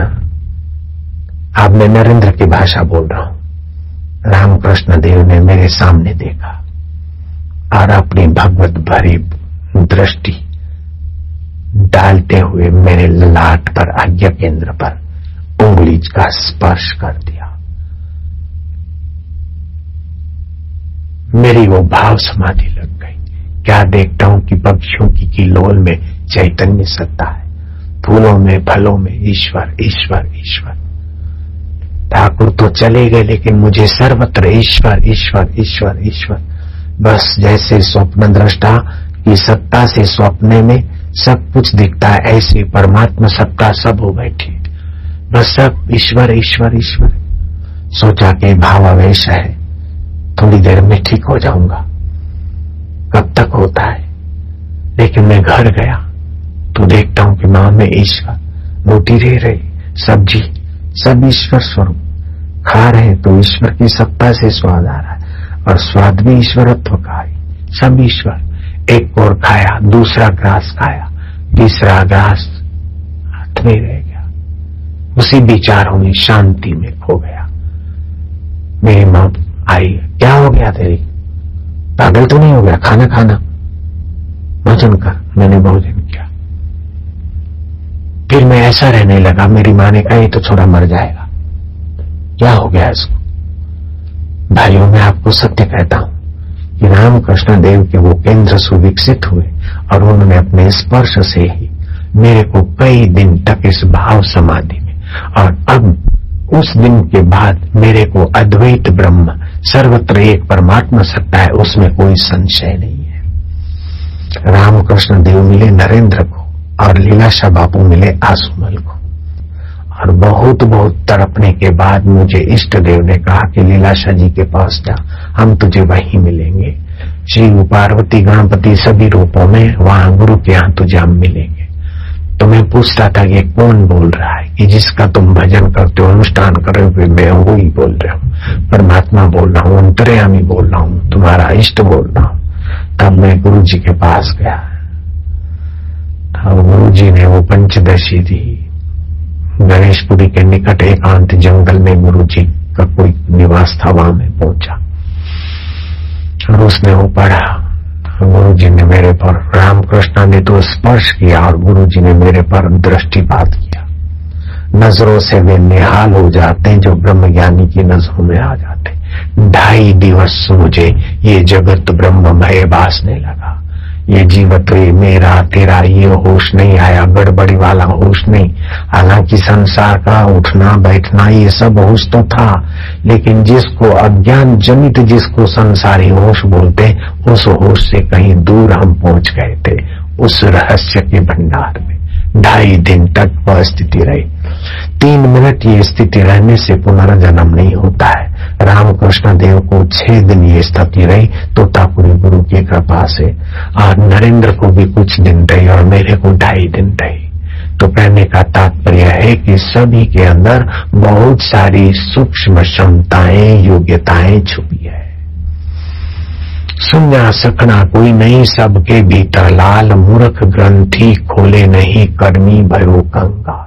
अब मैं नरेंद्र की भाषा बोल रहा हूं। रामकृष्ण देव ने मेरे सामने देखा और अपनी भगवत भरी दृष्टि डालते हुए मेरे ललाट पर, आज्ञा केंद्र पर उंगली का स्पर्श कर दिया। मेरी वो भाव समाधि लग गई। क्या देखता हूं कि पक्षियों की किलोल में चैतन्य सत्ता है, फूलों में फलों में ईश्वर ईश्वर ईश्वर। ठाकुर तो चले गए, लेकिन मुझे सर्वत्र ईश्वर ईश्वर ईश्वर ईश्वर। बस जैसे स्वप्न दृष्टा की सत्ता से स्वप्ने में सब कुछ दिखता है, ऐसी परमात्मा सत्ता सब हो बैठी। बस सब ईश्वर ईश्वर ईश्वर। सोचा कि भावावेश है, थोड़ी देर में ठीक हो जाऊंगा। कब तक होता है? लेकिन मैं घर गया तो देखता हूं कि मां में ईश्वर, रोटी रह रही, सब्जी सब ईश्वर स्वरूप। खा रहे तो ईश्वर की सत्ता से स्वाद आ रहा है, और स्वाद भी ईश्वरत्व का है, सब ईश्वर। एक और खाया, दूसरा ग्रास खाया, तीसरा ग्रास हाथ में रह गया। उसी विचारों में शांति में खो गया। मेरी मां आई, क्या हो गया तेरी? पागल तो नहीं हो गया? खाना खाना, भोजन कर। मैंने भोजन किया। फिर मैं ऐसा रहने लगा। मेरी मां ने कहा ये तो छोड़ा मर जाएगा। क्या हो गया इसको? भाइयों, मैं आपको सत्य कहता हूं कि रामकृष्ण देव के वो केंद्र सुविकसित हुए और उन्होंने अपने स्पर्श से ही मेरे को कई दिन तक इस भाव समाधि में, और अब उस दिन के बाद मेरे को अद्वैत ब्रह्म सर्वत्र एक परमात्मा सत्ता है, उसमें कोई संशय नहीं है। रामकृष्ण देव मिले नरेंद्र को और लीलाशाह बापू मिले आसुमल को, और बहुत बहुत तड़पने के बाद मुझे इष्ट देव ने कहा कि लीलाशाह जी के पास जा, हम तुझे वहीं मिलेंगे। शिव पार्वती गणपति सभी रूपों में वहां गुरु के यहां तुझे हम मिलेंगे। तो मैं पूछता था कि कौन बोल रहा है? कि जिसका तुम भजन करते हो, अनुष्ठान कर रहे हो, मैं वो ही बोल रहा हूँ। परमात्मा बोल रहा हूँ, अंतर्यामी बोल रहा हूँ, तुम्हारा इष्ट बोल रहा हूँ। तब मैं गुरु जी के पास गया और गुरु जी ने वो पंचदशी दी। गणेशपुरी के निकट एकांत जंगल में गुरु जी का कोई निवास था, वहां में पहुंचा और उसने वो पढ़ा। गुरु जी ने मेरे पर, रामकृष्ण ने तो स्पर्श किया और गुरु जी ने मेरे पर दृष्टिपात किया। नजरों से वे निहाल हो जाते हैं जो ब्रह्मज्ञानी की नजरों में आ जाते। 2.5 दिवस मुझे ये जगत ब्रह्ममय भासने लगा। ये जीवत मेरा तेरा ये होश नहीं आया, गड़बड़ी वाला होश नहीं। हालांकि संसार का उठना बैठना ये सब होश तो था, लेकिन जिसको अज्ञान जनित जिसको संसारी होश बोलते, उस होश से कहीं दूर हम पहुंच गए थे, उस रहस्य के भंडार में। 2.5 दिन तक वह स्थिति रही। 3 मिनट ये स्थिति रहने से पुनर्जन्म नहीं होता है। रामकृष्ण देव को 6 दिन ये स्थिति रही, तोतापुरी गुरु की कृपा से। और नरेंद्र को भी कुछ दिन रही और मेरे को 2.5 दिन रही। तो कहने का तात्पर्य है कि सभी के अंदर बहुत सारी सूक्ष्म क्षमताएं, योग्यताएं छुपी है। सुना सकना कोई नहीं, सबके भीतर लाल मूर्ख ग्रंथि खोले नहीं, कर्मी भयो कंगाल।